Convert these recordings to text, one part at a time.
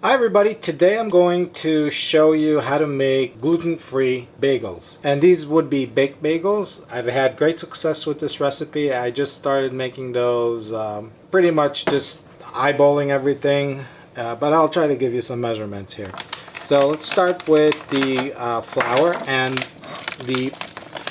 Hi everybody, today I'm going to show you how to make gluten-free bagels. And these would be baked bagels. I've had great success with this recipe. I just started making those pretty much just eyeballing everything, but I'll try to give you some measurements here. So let's start with the flour, and the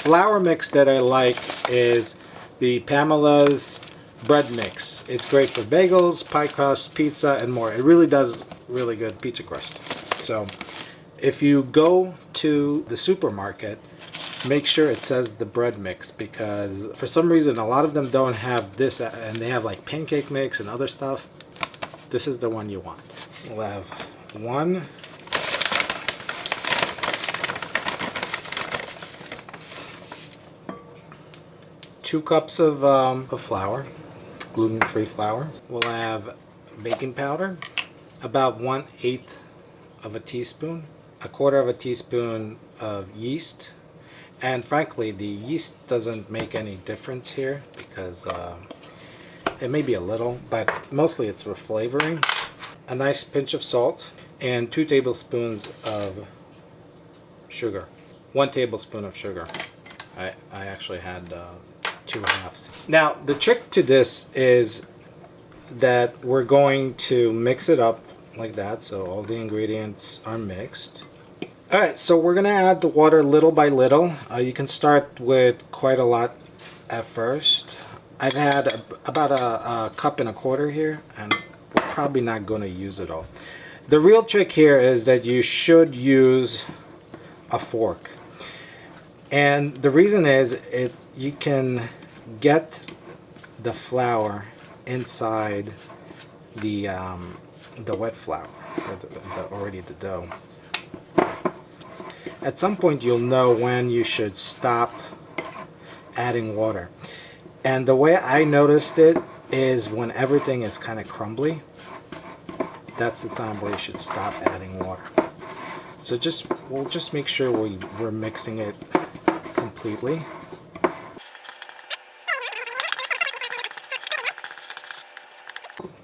flour mix that I like is the Pamela's bread mix. It's great for bagels, pie crust, pizza, and more. It really does really good pizza crust. So if you go to the supermarket, make sure it says the bread mix, because for some reason a lot of them don't have this, and they have like pancake mix and other stuff. This is the one you want. We'll have 2 cups of flour, gluten-free flour. We'll have baking powder, about 1/8 of a teaspoon, 1/4 of a teaspoon of yeast, and frankly the yeast doesn't make any difference here because it may be a little, but mostly it's for flavoring. A nice pinch of salt and 2 tablespoons of sugar. 1 tablespoon of sugar. I actually had 2 halves. Now the trick to this is that we're going to mix it up like that, so all the ingredients are mixed. Alright, so we're gonna add the water little by little. You can start with quite a lot at first. I've had about a 1.25 cups here, and we're probably not going to use it all. The real trick here is that you should use a fork, and the reason is you can get the flour inside the wet flour, already the dough. At some point you'll know when you should stop adding water, and the way I noticed it is when everything is kind of crumbly, that's the time where you should stop adding water. So we'll just make sure we're mixing it completely.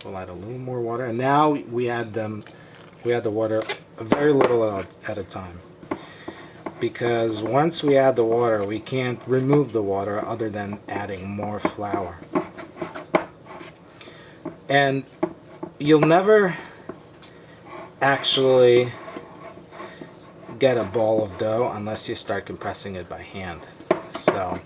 We'll add a little more water, and now we add the water very little at a time, because once we add the water we can't remove the water other than adding more flour. And you'll never actually get a ball of dough unless you start compressing it by hand. So,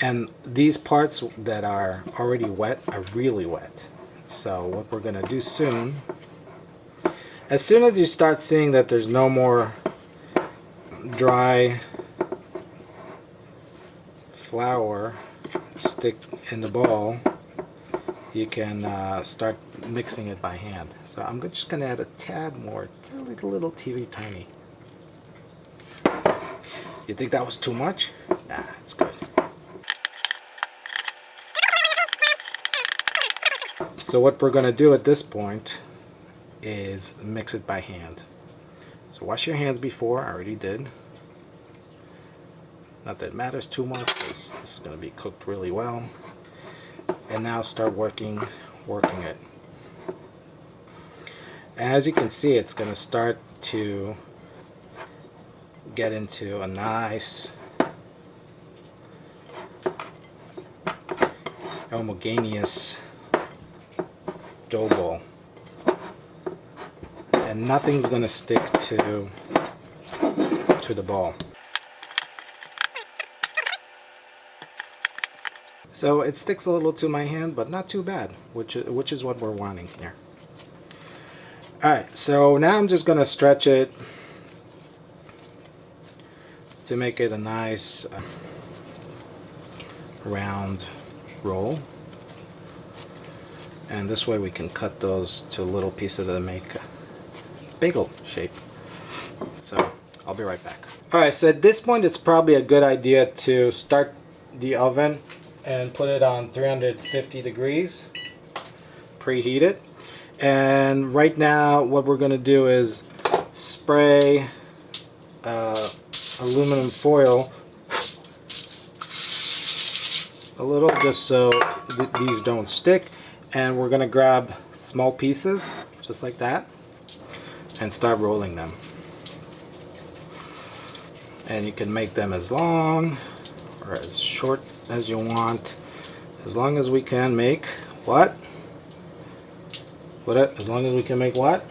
and these parts that are already wet are really wet. So what we're gonna do soon, as soon as you start seeing that there's no more dry flour stick in the ball, you can start mixing it by hand. So I'm just gonna add a tad more, like a little teeny tiny. You think that was too much? Nah, it's good. So what we're going to do at this point is mix it by hand. So wash your hands before, I already did. Not that it matters too much, because this is going to be cooked really well. And now start working it. As you can see, it's going to start to get into a nice homogeneous dough ball, and nothing's going to stick to the ball. So it sticks a little to my hand, but not too bad, which is what we're wanting here. Alright, so now I'm just going to stretch it to make it a nice round roll. And this way we can cut those to little pieces to make bagel shape. So I'll be right back. Alright, so at this point it's probably a good idea to start the oven and put it on 350 degrees, preheat it. And right now what we're going to do is spray aluminum foil a little, just so these don't stick. And we're going to grab small pieces just like that, and start rolling them. And you can make them as long or as short as you want, as long as we can make what? As long as we can make what?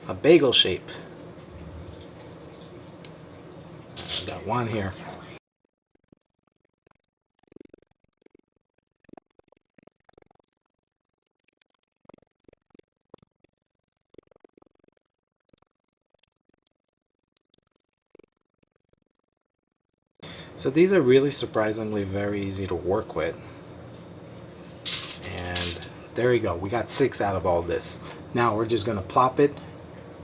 A bagel shape. Got one here. So these are really surprisingly very easy to work with. And there you go. We got 6 out of all this. Now we're just going to plop it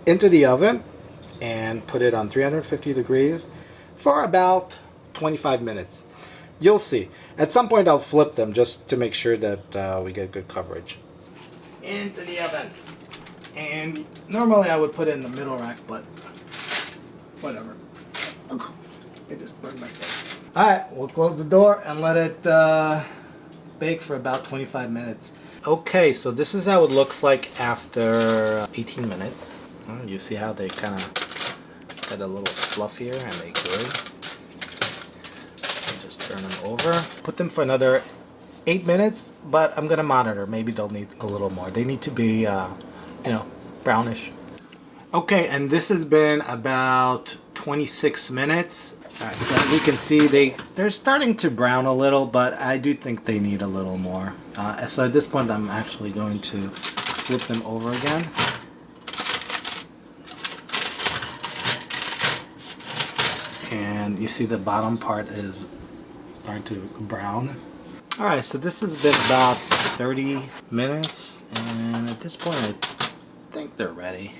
into the oven and put it on 350 degrees for about 25 minutes. You'll see. At some point I'll flip them just to make sure that we get good coverage. Into the oven. And normally I would put it in the middle rack, but whatever. I just burned myself. Alright, we'll close the door and let it bake for about 25 minutes. Okay, so this is how it looks like after 18 minutes. You see how they kind of get a little fluffier and they good. Just turn them over. Put them for another 8 minutes, but I'm gonna monitor. Maybe they'll need a little more. They need to be, brownish. Okay, and this has been about 26 minutes. Alright, so we can see they're starting to brown a little, but I do think they need a little more. So at this point, I'm actually going to flip them over again. And you see the bottom part is starting to brown. Alright, so this has been about 30 minutes, and at this point, I think they're ready.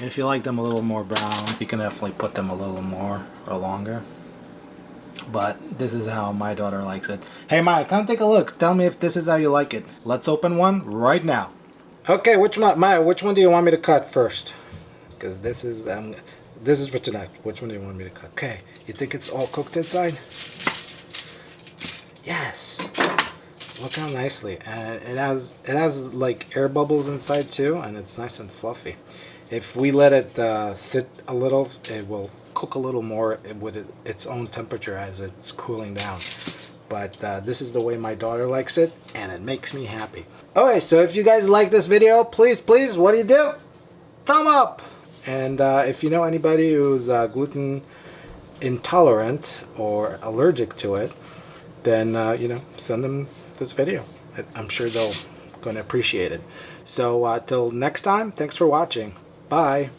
If you like them a little more brown, you can definitely put them a little more or longer. But this is how my daughter likes it. Hey Maya, come take a look. Tell me if this is how you like it. Let's open one right now. Okay, Maya, which one do you want me to cut first? Because this is for tonight. Which one do you want me to cut? Okay, you think it's all cooked inside? Yes. Look how nicely. And it has like air bubbles inside too, and it's nice and fluffy. If we let it sit a little, it will cook a little more with its own temperature as it's cooling down. But this is the way my daughter likes it, and it makes me happy. Okay, so if you guys like this video, please, what do you do? Thumb up! And if you know anybody who's gluten intolerant or allergic to it, then send them this video. I'm sure they're going to appreciate it. So till next time, thanks for watching. Bye.